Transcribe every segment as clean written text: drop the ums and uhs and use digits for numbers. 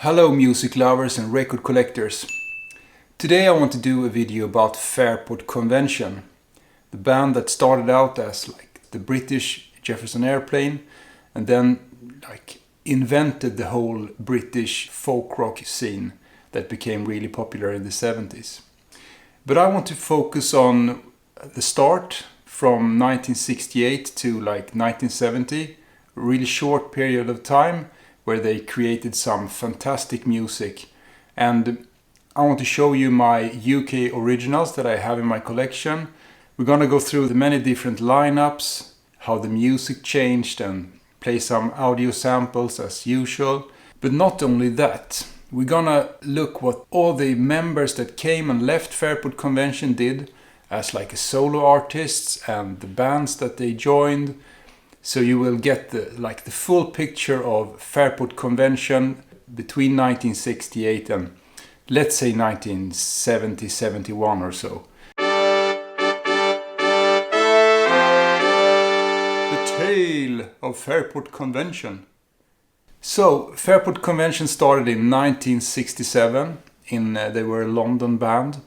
Hello music lovers and record collectors. Today I want to do a video about Fairport Convention, the band that started out as like the British Jefferson Airplane and then invented the whole British folk rock scene that became really popular in the 70s. But I want to focus on the start from 1968 to 1970, a really short period of time where they created some fantastic music. And I want to show you my UK originals that I have in my collection. We're gonna go through the many different lineups, how the music changed, and play some audio samples as usual. But not only that, we're gonna look what all the members that came and left Fairport Convention did as a solo artists and the bands that they joined. So you will get the full picture of Fairport Convention between 1968 and let's say 1970, 71 or so. The tale of Fairport Convention. So Fairport Convention started in 1967. They were a London band.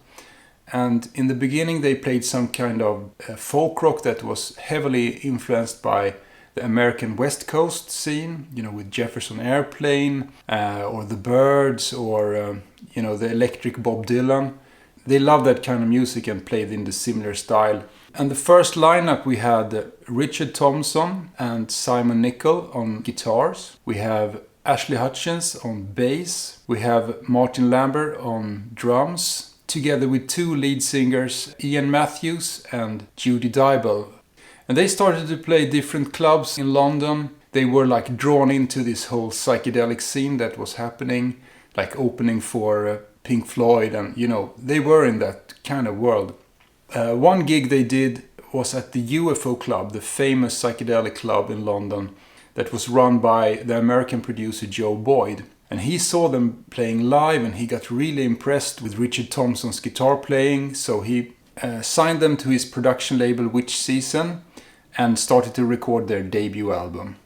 And in the beginning they played some kind of folk rock that was heavily influenced by the American West Coast scene, with Jefferson Airplane or the Byrds or the electric Bob Dylan. They loved that kind of music and played in the similar style. And the first lineup we had Richard Thompson and Simon Nicol on guitars. We have Ashley Hutchins on bass. We have Martin Lambert on drums, together with two lead singers, Iain Matthews and Judy Dyble. And they started to play different clubs in London. They were drawn into this whole psychedelic scene that was happening, opening for Pink Floyd, and they were in that kind of world. One gig they did was at the UFO Club, the famous psychedelic club in London that was run by the American producer Joe Boyd. And he saw them playing live and he got really impressed with Richard Thompson's guitar playing, so he signed them to his production label Which Season and started to record their debut album.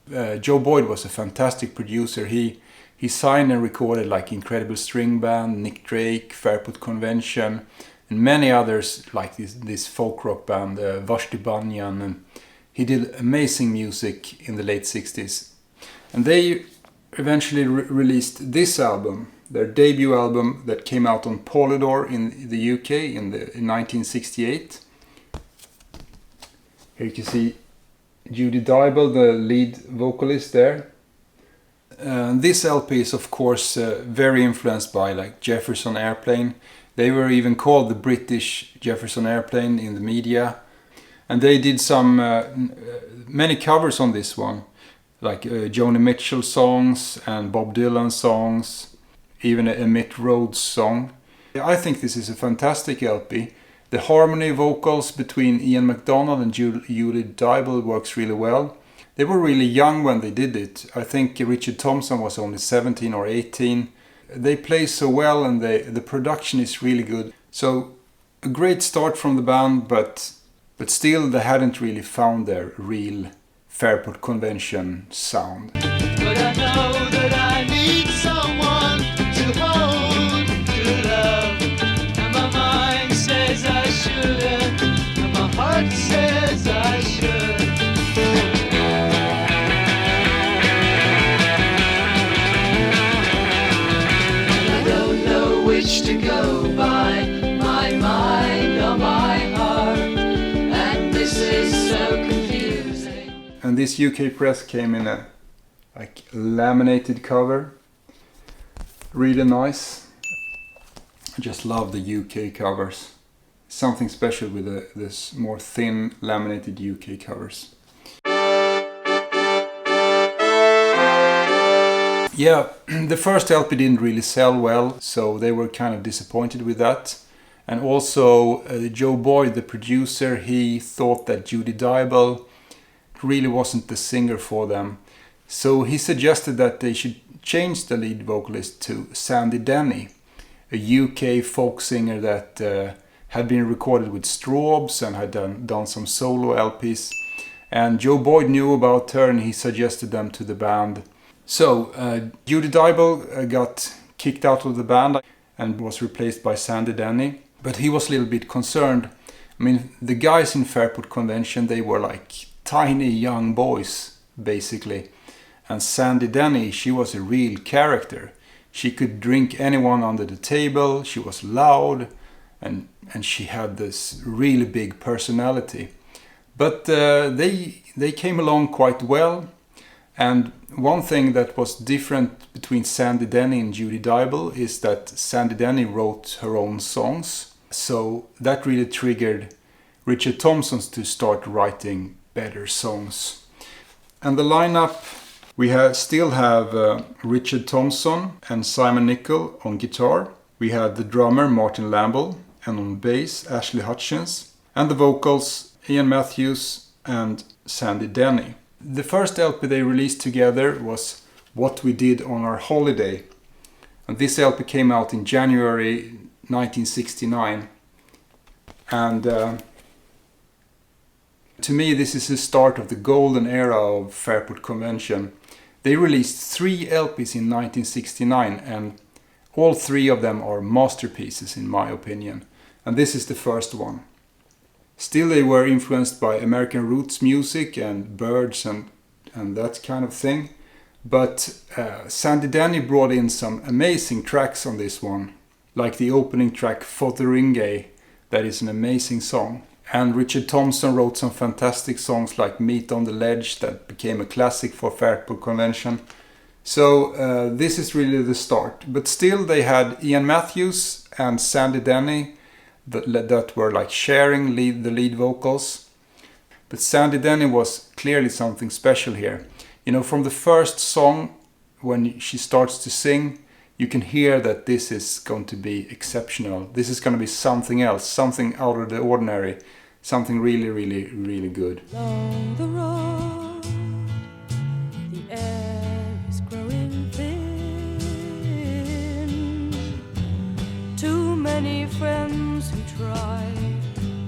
Joe Boyd was a fantastic producer. He signed and recorded Incredible String Band, Nick Drake, Fairport Convention, and many others like this folk rock band, Vashti Bunyan. And he did amazing music in the late 60s. And they eventually released this album, their debut album that came out on Polydor in the UK in 1968. Here you can see Judy Dyble, the lead vocalist there. This LP is of course very influenced by Jefferson Airplane. They were even called the British Jefferson Airplane in the media. And they did some many covers on this one, Joni Mitchell songs and Bob Dylan songs, even a Mitt Rhodes song. I think this is a fantastic LP. The harmony vocals between Ian MacDonald and Judy Dyble works really well. They were really young when they did it. I think Richard Thompson was only 17 or 18. They play so well and the production is really good. So a great start from the band, but still they hadn't really found their real Fairport Convention sound. But I know that I need someone to hold, to love. And my mind says I should, and my heart says I should. And I don't know which to go by, my mind or my heart. And this is so confusing. And this UK press came in a laminated cover. Really nice. I just love the UK covers. Something special with this more thin laminated UK covers. Yeah, the first LP didn't really sell well, so they were kind of disappointed with that. And also Joe Boyd, the producer, he thought that Judy Dyble really wasn't the singer for them. So he suggested that they should change the lead vocalist to Sandy Denny, a UK folk singer that had been recorded with Strawbs and had done some solo LPs. And Joe Boyd knew about her and he suggested them to the band. So Judy Dyble got kicked out of the band and was replaced by Sandy Denny. But he was a little bit concerned. I mean, the guys in Fairport Convention, they were like tiny young boys, basically. And Sandy Denny, she was a real character. She could drink anyone under the table, she was loud, and she had this really big personality. But they came along quite well. And one thing that was different between Sandy Denny and Judy Dyble is that Sandy Denny wrote her own songs. So that really triggered Richard Thompson to start writing better songs. And the lineup, we still have Richard Thompson and Simon Nicol on guitar. We had the drummer Martin Lamble, and on bass Ashley Hutchins. And the vocals Iain Matthews and Sandy Denny. The first LP they released together was What We Did on Our Holiday. And this LP came out in January 1969. And to me this is the start of the golden era of Fairport Convention. They released 3 LPs in 1969 and all 3 of them are masterpieces in my opinion. And this is the first one. Still they were influenced by American roots music and birds and that kind of thing. But Sandy Denny brought in some amazing tracks on this one. Like the opening track Fotheringay, that is an amazing song. And Richard Thompson wrote some fantastic songs like Meet on the Ledge that became a classic for Fairport Convention. So this is really the start. But still they had Iain Matthews and Sandy Denny that were like sharing the lead vocals. But Sandy Denny was clearly something special here. You know, from the first song, when she starts to sing, you can hear that this is going to be exceptional. This is going to be something else, something out of the ordinary, something really, really, really good. Along the road, the air is growing thin. Too many friends who try,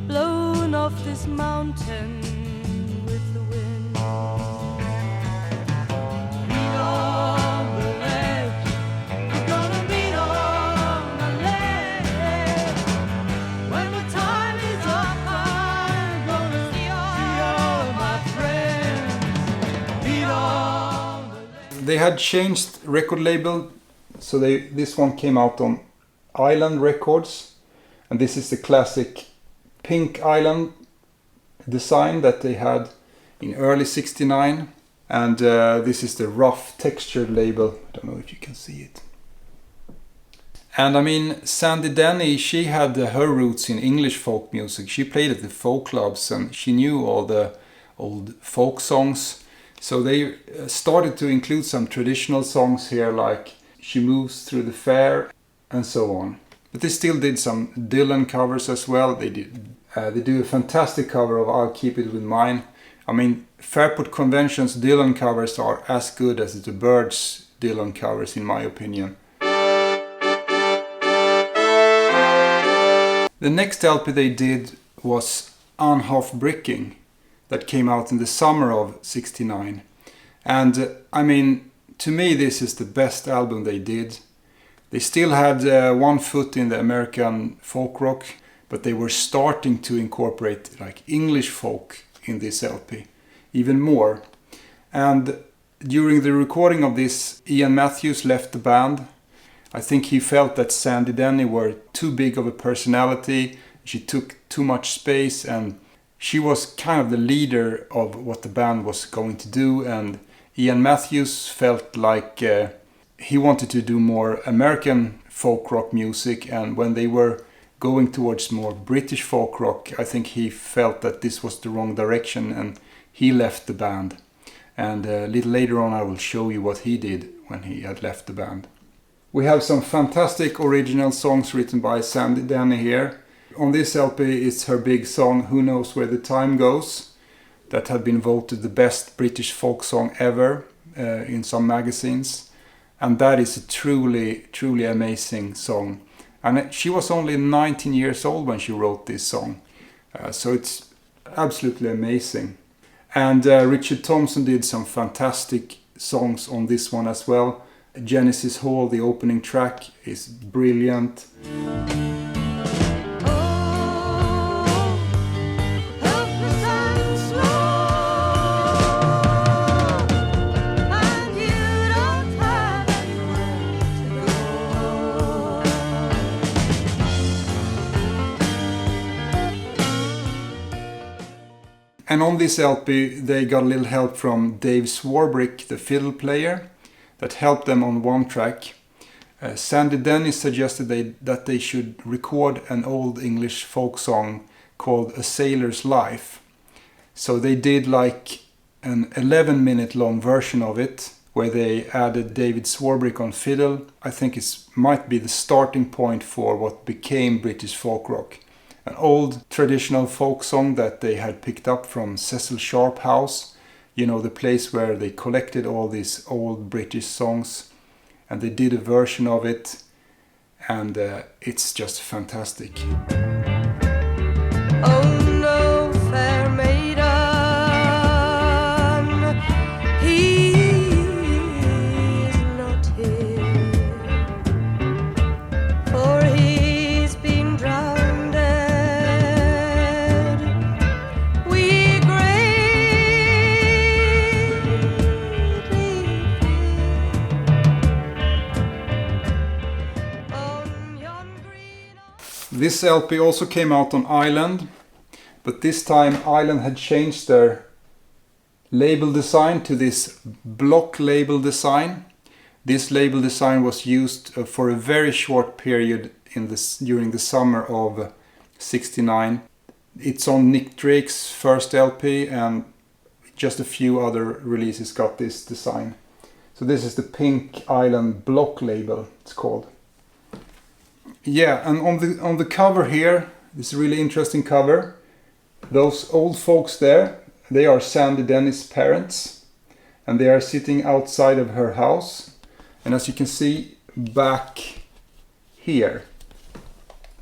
blown off this mountain with the wind. Meet on the ledge, we're gonna meet on the ledge. When the time is up, I'm gonna see all my friends. Meet on the ledge. They had changed record label, so this one came out on Island Records, and this is the classic pink island design that they had in early '69, and this is the rough textured label. I don't know if you can see it. And I mean, Sandy Denny, she had her roots in English folk music. She played at the folk clubs and she knew all the old folk songs. So they started to include some traditional songs here, like She Moves Through the Fair and so on. But they still did some Dylan covers as well. They do a fantastic cover of I'll Keep It With Mine. I mean, Fairport Convention's Dylan covers are as good as the Birds' Dylan covers in my opinion. The next LP they did was Unhalfbricking, that came out in the summer of '69. And I mean, to me this is the best album they did. They still had one foot in the American folk rock, but they were starting to incorporate like English folk in this LP even more. And during the recording of this, Iain Matthews left the band. I think he felt that Sandy Denny were too big of a personality, she took too much space, and she was kind of the leader of what the band was going to do. And Iain Matthews felt like he wanted to do more American folk rock music, and when they were going towards more British folk rock, I think he felt that this was the wrong direction and he left the band. And a little later on I will show you what he did when he had left the band. We have some fantastic original songs written by Sandy Denny here. On this LP is her big song Who Knows Where the Time Goes, that had been voted the best British folk song ever in some magazines. And that is a truly, truly amazing song. And she was only 19 years old when she wrote this song. So it's absolutely amazing. And Richard Thompson did some fantastic songs on this one as well. Genesis Hall, the opening track, is brilliant. And on this LP they got a little help from Dave Swarbrick, the fiddle player, that helped them on one track. Sandy Denny suggested that they should record an old English folk song called A Sailor's Life. So they did like an 11-minute long version of it, where they added David Swarbrick on fiddle. I think it might be the starting point for what became British folk rock. An old traditional folk song that they had picked up from Cecil Sharp House, you know, the place where they collected all these old British songs, and they did a version of it, and it's just fantastic. Oh no, fair maiden, he's not here, for he's been drowned. We greatly on yon green. This LP also came out on Island, but this time Island had changed their label design to this block label design. This label design was used for a very short period during the summer of '69. It's on Nick Drake's first LP, and just a few other releases got this design. So this is the Pink Island block label, it's called. Yeah, and on the cover here, this is a really interesting cover. Those old folks there, they are Sandy Denny's parents, and they are sitting outside of her house. And as you can see back here,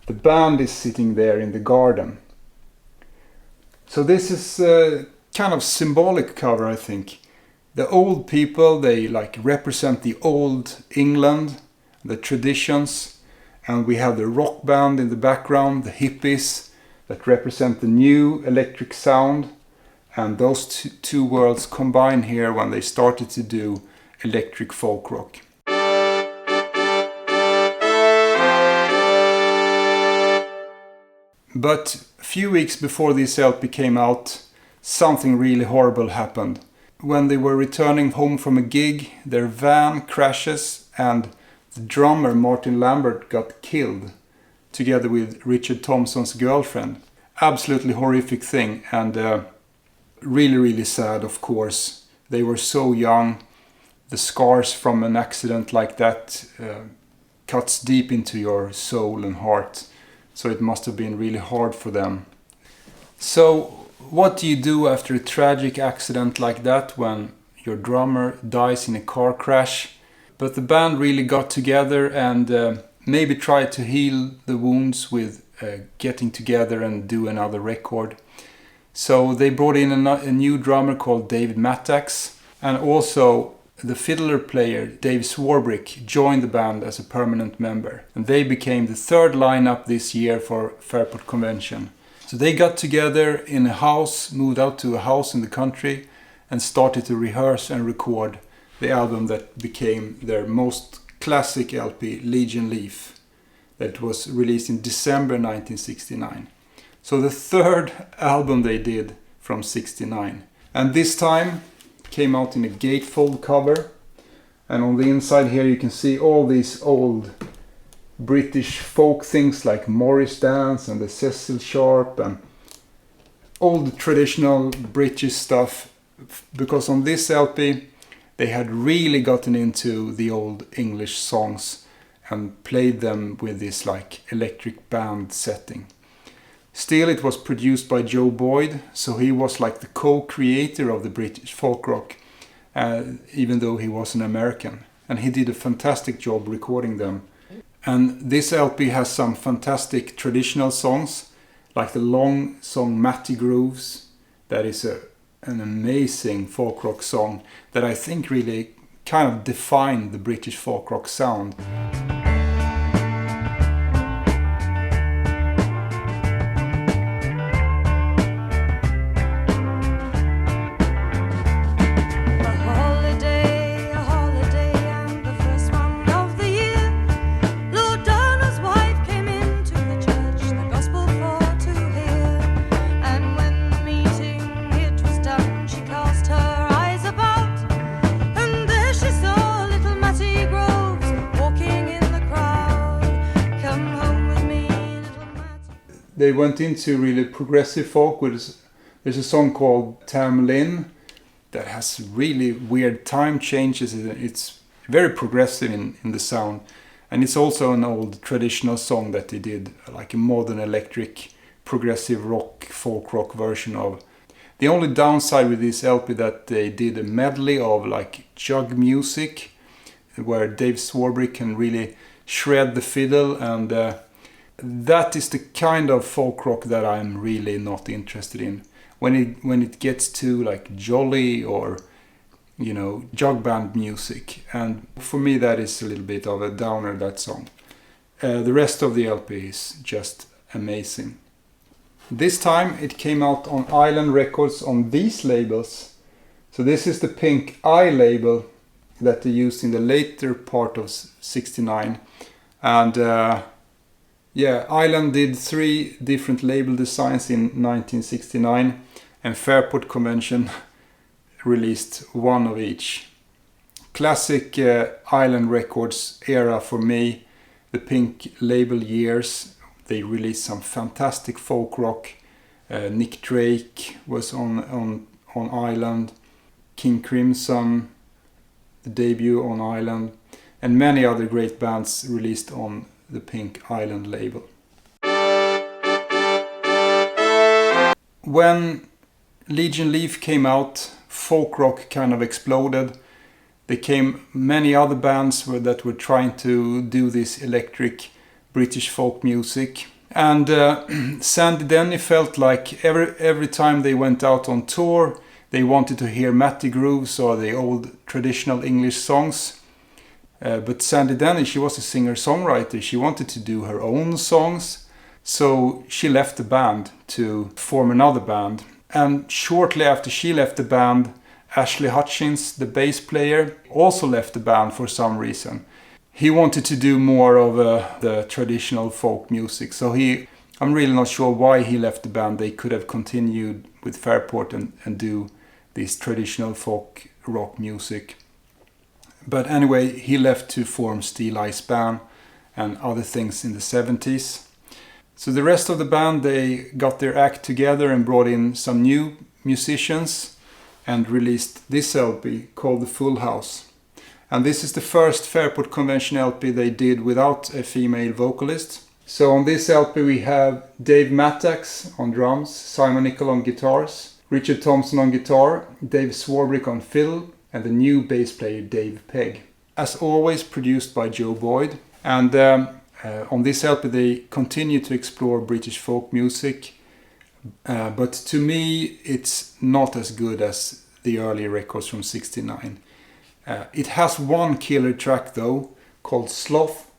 the band is sitting there in the garden. So this is a kind of symbolic cover, I think. The old people, they like represent the old England, the traditions. And we have the rock band in the background, the hippies that represent the new electric sound. And those two worlds combine here when they started to do electric folk rock. But a few weeks before this LP came out, something really horrible happened. When they were returning home from a gig, their van crashes and the drummer Martin Lambert got killed, together with Richard Thompson's girlfriend. Absolutely horrific thing, and really, really sad, of course. They were so young. The scars from an accident like that cuts deep into your soul and heart. So it must have been really hard for them. So what do you do after a tragic accident like that when your drummer dies in a car crash? But the band really got together and maybe tried to heal the wounds with getting together and do another record. So they brought in a new drummer called David Matthews, and also the fiddler player Dave Swarbrick joined the band as a permanent member. And they became the third lineup this year for Fairport Convention. So they got together in a house, moved out to a house in the country, and started to rehearse and record the album that became their most classic LP, Liege and Lief, that was released in December 1969. So the third album they did from '69. And this time came out in a gatefold cover. And on the inside here you can see all these old British folk things like Morris Dance and the Cecil Sharp and all the traditional British stuff. Because on this LP they had really gotten into the old English songs and played them with this like electric band setting. Still, it was produced by Joe Boyd, so he was like the co-creator of the British folk rock, even though he was an American. And he did a fantastic job recording them. And this LP has some fantastic traditional songs, like the long song Matty Grooves. That is a an amazing folk rock song that I think really kind of defined the British folk rock sound. They went into really progressive folk. There's a song called Tamlin that has really weird time changes. It's very progressive in the sound. And it's also an old traditional song that they did, like a modern electric progressive rock, folk rock version of. The only downside with this LP that they did a medley of like jug music, where Dave Swarbrick can really shred the fiddle, and that is the kind of folk rock that I'm really not interested in. When it gets to like jolly or, you know, jug band music, and for me that is a little bit of a downer, that song. The rest of the LP is just amazing. This time it came out on Island Records on these labels. So this is the Pink Eye label that they used in the later part of '69, and yeah, Island did 3 different label designs in 1969, and Fairport Convention released 1 of each. Classic Island Records era for me, the Pink label years. They released some fantastic folk rock. Nick Drake was on Island, King Crimson, the debut on Island, and many other great bands released on the Pink Island label. When Liege and Lief came out, folk rock kind of exploded. There came many other bands that were trying to do this electric British folk music. And Sandy Denny felt like every time they went out on tour, they wanted to hear Matty Grooves or the old traditional English songs. But Sandy Denny, she was a singer-songwriter. She wanted to do her own songs. So she left the band to form another band. And shortly after she left the band, Ashley Hutchings, the bass player, also left the band for some reason. He wanted to do more of the traditional folk music. So I'm really not sure why he left the band. They could have continued with Fairport and do this traditional folk rock music. But anyway, he left to form Steeleye's band and other things in the 70s. So the rest of the band, they got their act together and brought in some new musicians and released this LP called The Full House. And this is the first Fairport Convention LP they did without a female vocalist. So on this LP we have Dave Matthews on drums, Simon Nicol on guitars, Richard Thompson on guitar, Dave Swarbrick on fiddle, and the new bass player Dave Pegg. As always, produced by Joe Boyd. And on this LP they continue to explore British folk music, but to me it's not as good as the early records from '69. It has one killer track though, called Sloth,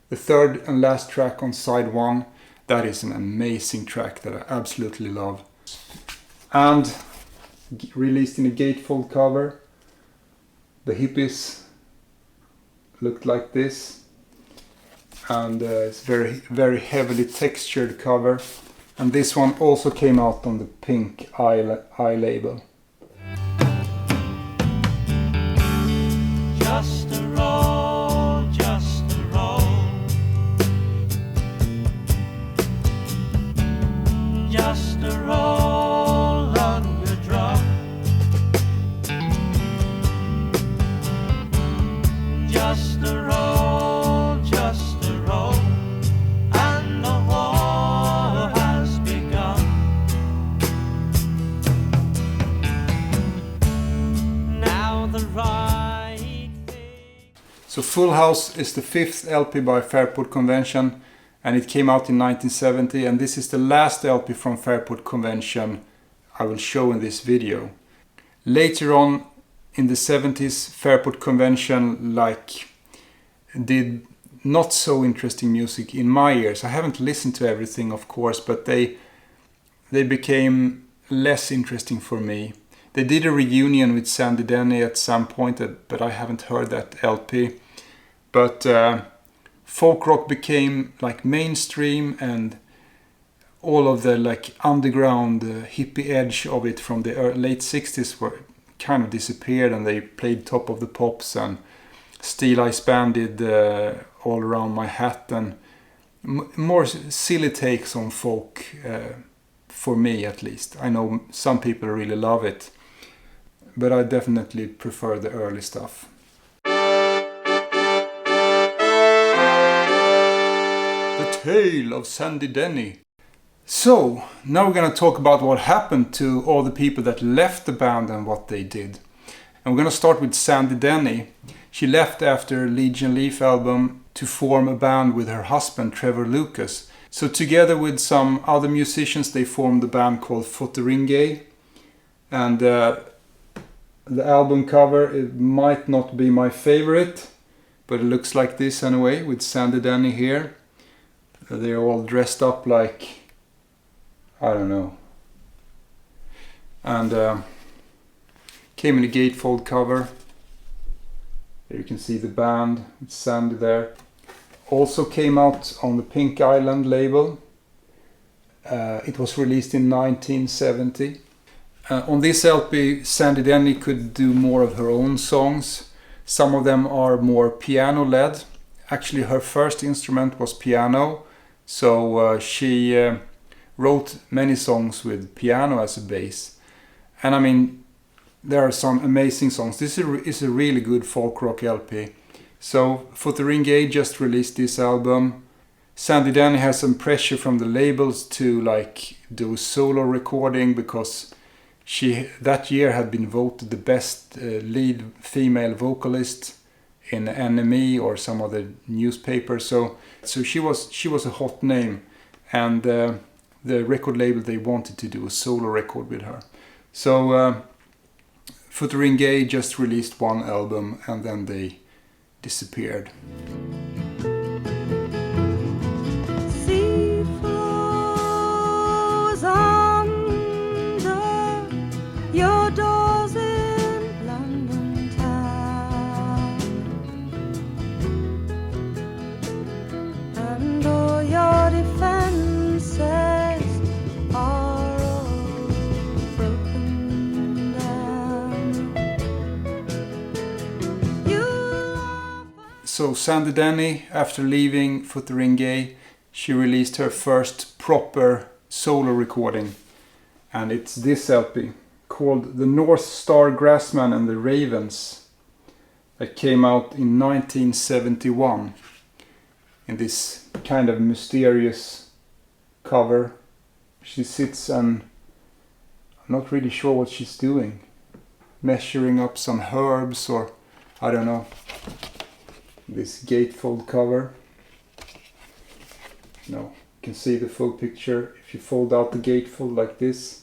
the third and last track on side 1. That is an amazing track that I absolutely love. And released in a gatefold cover. The hippies looked like this, and it's very, very heavily textured cover. And this one also came out on the Pink Eye label. Just a roll, just a roll. Just a roll on your drum. Just a roll, just a roll, and the war has begun. Now the right thing. So Full House is the 5th LP by Fairport Convention, and it came out in 1970, and this is the last LP from Fairport Convention I will show in this video. Later on in the 70s, Fairport Convention did not so interesting music in my ears. I haven't listened to everything, of course, but they became less interesting for me. They did a reunion with Sandy Denny at some point, but I haven't heard that LP. But folk rock became mainstream, and all of the underground hippie edge of it from the late 60s were kind of disappeared, and they played Top of the Pops and Steeleye band did All Around My Hat, and more silly takes on folk, for me at least. I know some people really love it, but I definitely prefer the early stuff. The Tale of Sandy Denny. So, now we're going to talk about what happened to all the people that left the band and what they did. And we're going to start with Sandy Denny. She left after Liege and Lief album to form a band with her husband Trevor Lucas. So together with some other musicians they formed a band called Fotheringay. And the album cover, it might not be my favorite, but it looks like this anyway, with Sandy Denny here. They're all dressed up like, I don't know. And came in a gatefold cover. There you can see the band, it's Sandy there. Also came out on the Pink Island label. It was released in 1970. On this LP, Sandy Denny could do more of her own songs. Some of them are more piano-led. Actually, her first instrument was piano, so she wrote many songs with piano as a bass. And I mean, there are some amazing songs. This is a really good folk rock LP. So Fotheringay just released this album. Sandy Denny has some pressure from the labels to do solo recording, because she that year had been voted the best lead female vocalist in NME or some other newspaper. So she was a hot name, and the record label, they wanted to do a solo record with her. So Fotheringay just released one album and then they disappeared. Sea flows under your doors in London town, and all your defenses are all broken down. So Sandy Denny, after leaving Fotheringay, she released her first proper solo recording, and it's this LP called The North Star Grassman and the Ravens, that came out in 1971 in this kind of mysterious cover. She sits and I'm not really sure what she's doing, measuring up some herbs or I don't know. This gatefold cover. No, you can see the full picture if you fold out the gatefold like this.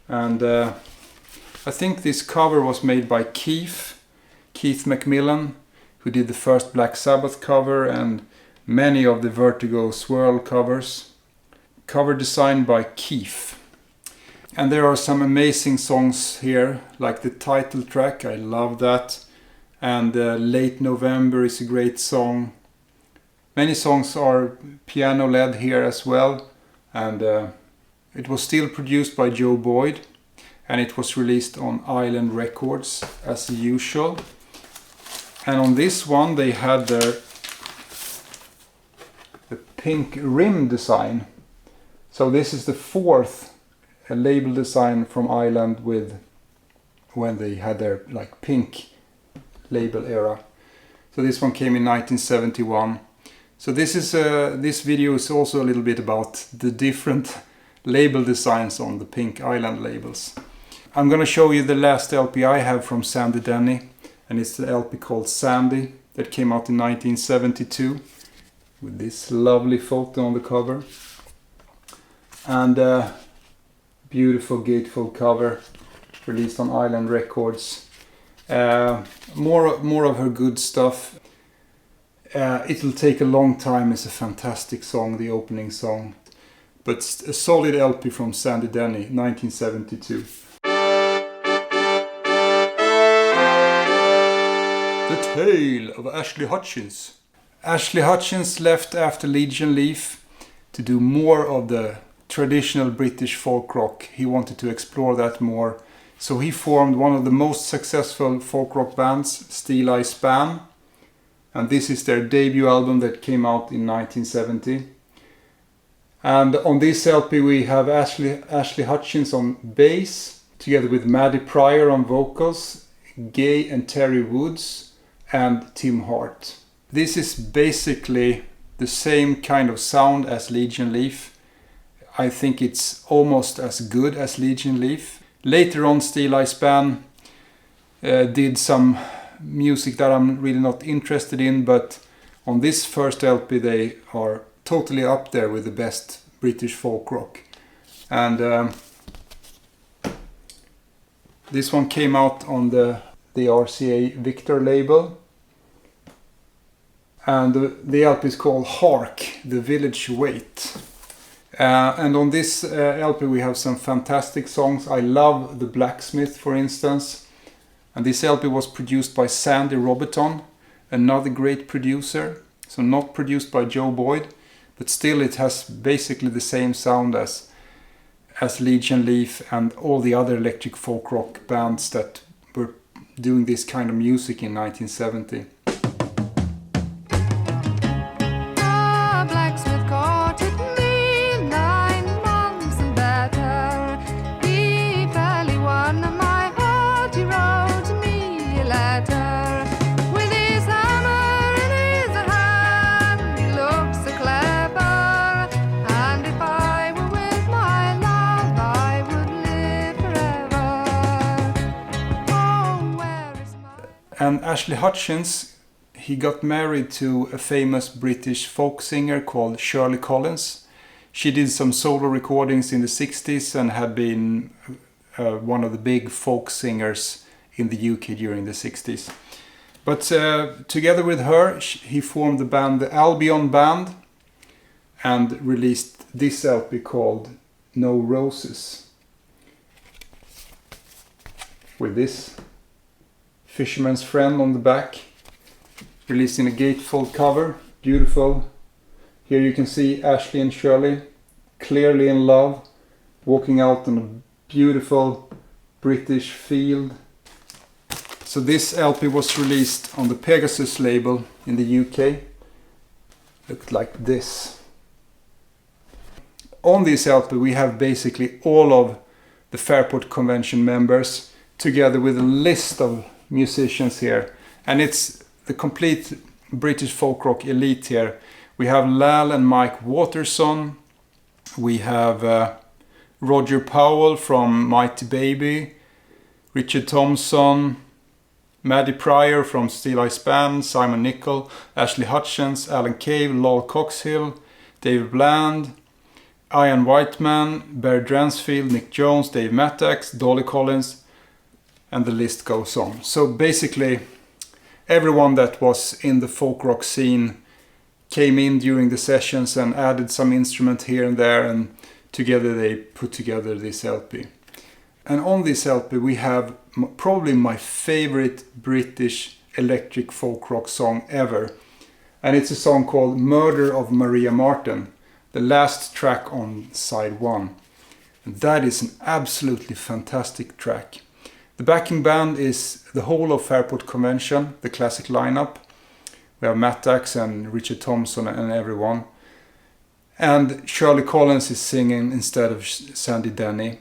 And I think this cover was made by Keith Macmillan, who did the first Black Sabbath cover and many of the Vertigo Swirl covers. Cover designed by Keith. And there are some amazing songs here, like the title track, I love that. And Late November is a great song. Many songs are piano led here as well, and it was still produced by Joe Boyd, and it was released on Island Records as usual. And on this one they had the pink rim design. So this is the fourth label design from Island with when they had their pink label era. So this one came in 1971. So this video is also a little bit about the different label designs on the Pink Island labels. I'm gonna show you the last LP I have from Sandy Denny, and it's the LP called Sandy that came out in 1972 with this lovely photo on the cover and beautiful gatefold cover. released on Island Records. More of her good stuff. It'll Take a Long Time is a fantastic song, the opening song. But a solid LP from Sandy Denny, 1972. The Tale of Ashley Hutchings. Ashley Hutchings left after Liege and Lief to do more of the traditional British folk rock. He wanted to explore that more. So he formed one of the most successful folk rock bands, Steeleye Span. And this is their debut album that came out in 1970. And on this LP we have Ashley Hutchings on bass, together with Maddie Pryor on vocals, Gay and Terry Woods, and Tim Hart. This is basically the same kind of sound as Liege and Lief. I think it's almost as good as Liege and Lief. Later on, Steeleye Span did some music that I'm really not interested in, but on this first LP they are totally up there with the best British folk rock. And this one came out on the RCA Victor label. And the LP is called Hark, The Village Wait. And on this LP we have some fantastic songs. I love The Blacksmith, for instance. And this LP was produced by Sandy Roberton, another great producer. So not produced by Joe Boyd, but still it has basically the same sound as Liege and Lief and all the other electric folk rock bands that were doing this kind of music in 1970. And Ashley Hutchings, he got married to a famous British folk singer called Shirley Collins. She did some solo recordings in the 60s and had been one of the big folk singers in the UK during the 60s. But together with her, he formed the band the Albion Band and released this LP called No Roses. With this Fisherman's Friend on the back, released in a gatefold cover, beautiful. Here you can see Ashley and Shirley, clearly in love, walking out on a beautiful British field. So this LP was released on the Pegasus label in the UK. Looked like this. On this LP we have basically all of the Fairport Convention members, together with a list of musicians here, and it's the complete British folk rock elite here. We have Lal and Mike Waterson, we have Roger Powell from Mighty Baby, Richard Thompson, Maddie Pryor from Steeleye Span, Simon Nicol, Ashley Hutchins, Alan Cave, Lol Coxhill, David Bland, Ian Whiteman, Barry Dransfield, Nick Jones, Dave Mattax, Dolly Collins, and the list goes on. So basically everyone that was in the folk rock scene came in during the sessions and added some instrument here and there, and together they put together this LP. And on this LP we have probably my favorite British electric folk rock song ever. And it's a song called Murder of Maria Martin, the last track on side 1. And that is an absolutely fantastic track. The backing band is the whole of Fairport Convention, the classic lineup. We have Mattax and Richard Thompson and everyone. And Shirley Collins is singing instead of Sandy Denny.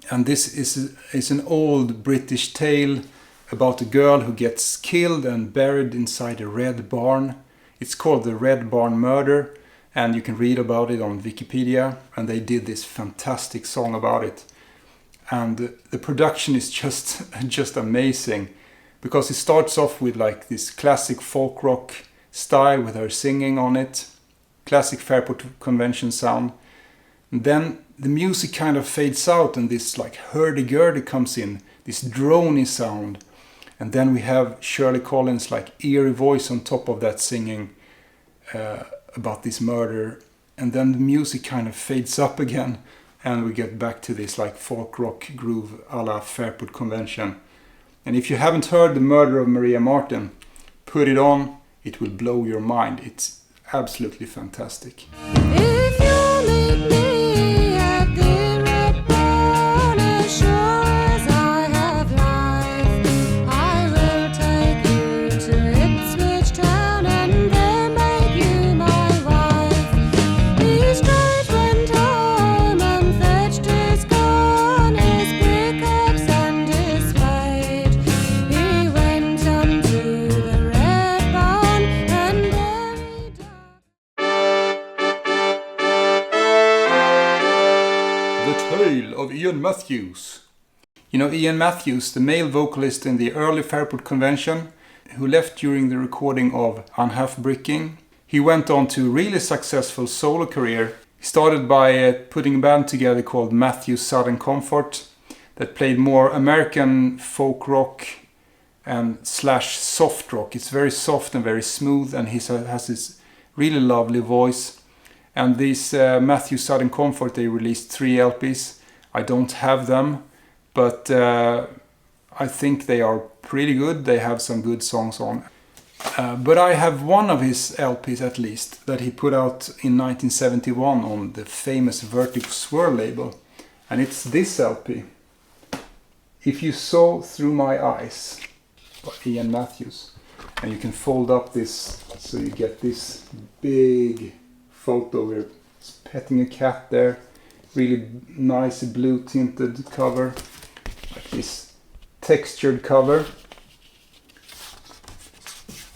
And this is an old British tale about a girl who gets killed and buried inside a red barn. It's called the Red Barn Murder, and you can read about it on Wikipedia. And they did this fantastic song about it. And the production is just amazing, because it starts off with like this classic folk rock style with her singing on it, classic Fairport Convention sound. And then the music kind of fades out and this like hurdy-gurdy comes in, this drony sound. And then we have Shirley Collins' like eerie voice on top of that singing about this murder. And then the music kind of fades up again and we get back to this like folk rock groove a la Fairport Convention. And if you haven't heard The Murder of Maria Martin, put it on, it will blow your mind. It's absolutely fantastic. If you meet me at the red barn, as sure as I have life, I will take you to Ipswich town and then make you my wife. He straight went home and fetched his gun, his pickaxe and his spade. He went unto the red barn and there he died. The Tale of Iain Matthews. You know Iain Matthews, the male vocalist in the early Fairport Convention, who left during the recording of Unhalfbricking. He went on to a really successful solo career. He started by putting a band together called Matthews Southern Comfort that played more American folk rock and slash soft rock. It's very soft and very smooth, and he has this really lovely voice. And these Matthews Southern Comfort, they released 3 LPs. I don't have them, but I think they are pretty good. They have some good songs on. But I have one of his LPs at least that he put out in 1971 on the famous Vertigo Swirl label. And it's this LP. If You Saw Through My Eyes by Iain Matthews. And you can fold up this so you get this big photo. We're petting a cat there. Really nice blue tinted cover. Like this textured cover.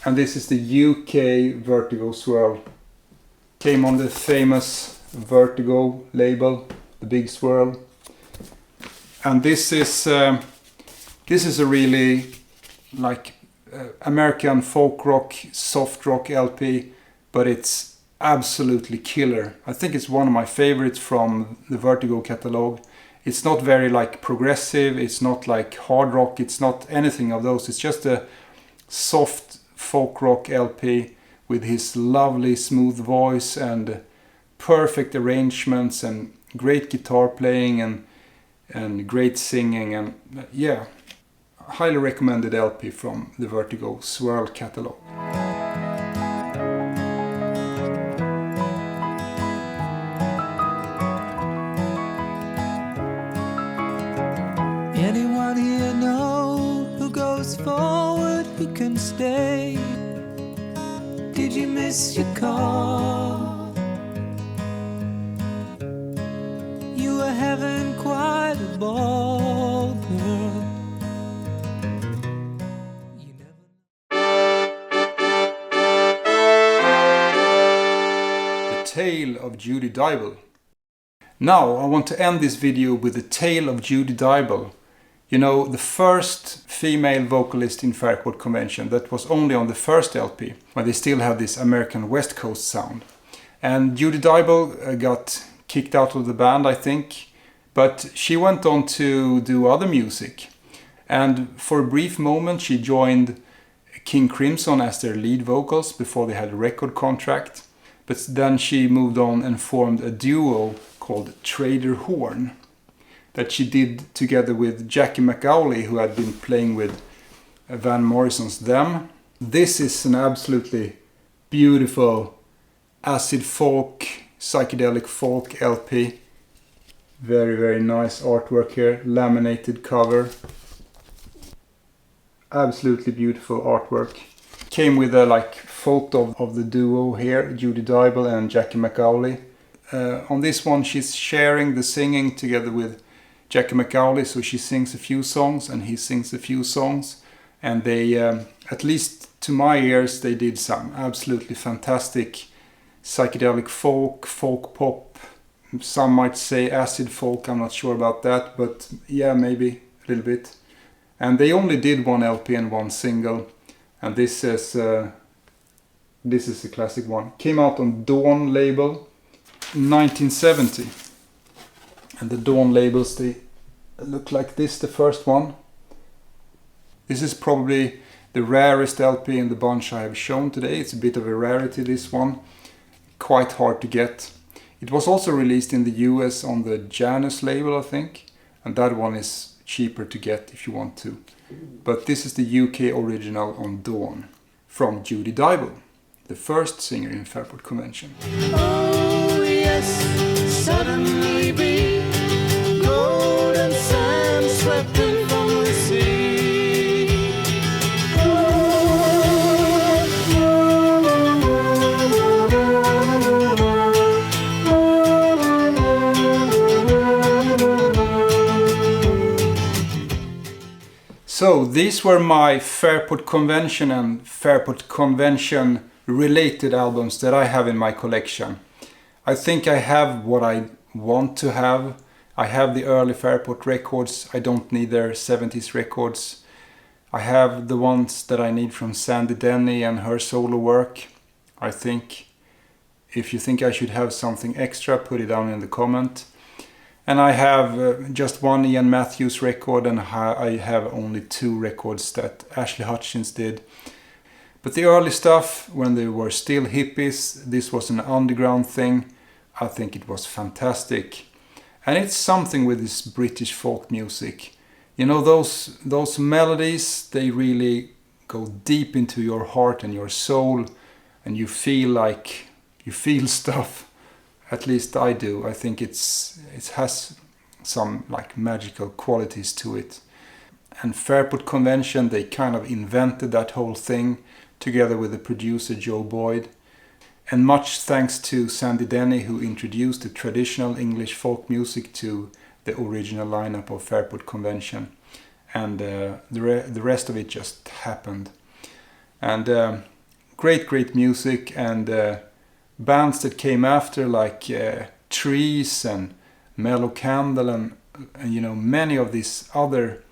And this is the UK Vertigo Swirl. Came on the famous Vertigo label, the big swirl. And this is a really like American folk rock, soft rock LP, but it's absolutely killer. I think it's one of my favorites from the Vertigo catalog. It's not very like progressive, it's not like hard rock, it's not anything of those. It's just a soft folk rock LP with his lovely smooth voice and perfect arrangements and great guitar playing and great singing, and yeah, highly recommended LP from the Vertigo Swirl catalog. Anyone here know who goes forward, who can stay? Did you miss your call? You were having quite a ball, girl. You never... The Tale of Judy Dyble. Now I want to end this video with the Tale of Judy Dyble. You know, the first female vocalist in Fairport Convention that was only on the first LP, when they still had this American West Coast sound. And Judy Dyble got kicked out of the band, I think, but she went on to do other music. And for a brief moment she joined King Crimson as their lead vocals before they had a record contract. But then she moved on and formed a duo called Trader Horne that she did together with Jackie McAuley, who had been playing with Van Morrison's Them. This is an absolutely beautiful acid folk, psychedelic folk LP. Very, very nice artwork here. Laminated cover. Absolutely beautiful artwork. Came with a photo of the duo here, Judy Dyble and Jackie McAuley. On this one she's sharing the singing together with Jackie McAuley, so she sings a few songs and he sings a few songs, and they, at least to my ears, they did some absolutely fantastic psychedelic folk, folk pop, some might say acid folk, I'm not sure about that, but yeah, maybe a little bit. And they only did one LP and one single, and this is a classic one. Came out on Dawn label in 1970. And the Dawn labels, they look like this, the first one. This is probably the rarest LP in the bunch I have shown today. It's a bit of a rarity, this one. Quite hard to get. It was also released in the US on the Janus label, I think. And that one is cheaper to get if you want to. But this is the UK original on Dawn from Judy Dyble, the first singer in Fairport Convention. Oh yes, suddenly be golden sand swept in from the sea. So these were my Fairport Convention and Fairport Convention related albums that I have in my collection. I think I have what I want to have. I have the early Fairport records. I don't need their 70s records. I have the ones that I need from Sandy Denny and her solo work. I think if you think I should have something extra, put it down in the comment. And I have just one Iain Matthews record, and I have only 2 records that Ashley Hutchins did. But the early stuff, when they were still hippies, this was an underground thing. I think it was fantastic. And it's something with this British folk music. You know, those melodies, they really go deep into your heart and your soul, and you feel stuff. At least I do. I think it has some like magical qualities to it. And Fairport Convention, they kind of invented that whole thing together with the producer Joe Boyd. And much thanks to Sandy Denny, who introduced the traditional English folk music to the original lineup of Fairport Convention. And the rest of it just happened. And great music, and bands that came after like Trees and Mellow Candle and you know, many of these other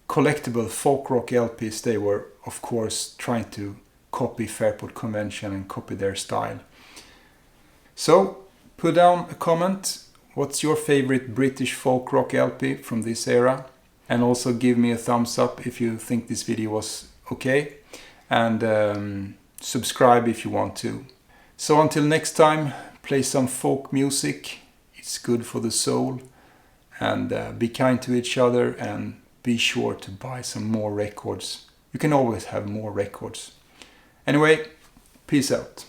collectible folk rock LPs, they were of course trying to copy Fairport Convention and copy their style. So put down a comment. What's your favorite British folk rock LP from this era? And also give me a thumbs up if you think this video was okay. And subscribe if you want to. So until next time, play some folk music. It's good for the soul. And be kind to each other, and be sure to buy some more records. You can always have more records. Anyway, peace out.